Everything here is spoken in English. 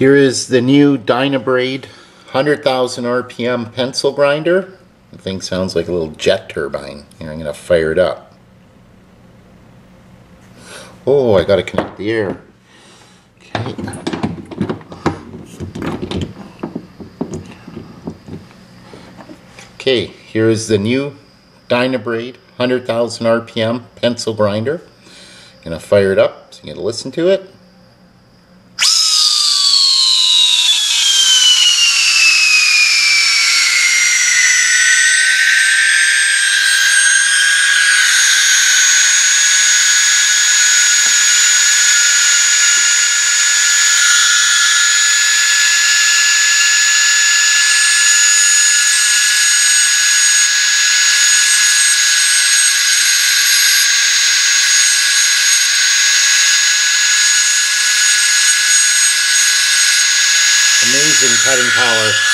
Here is the new dynabrade 100,000 RPM pencil grinder. The thing sounds like a little jet turbine. Here, I'm going to fire it up. Oh, I got to connect the air. Okay. Okay, here is the new dynabrade 100,000 RPM pencil grinder. I'm going to fire it up so you can listen to it. Amazing cutting power.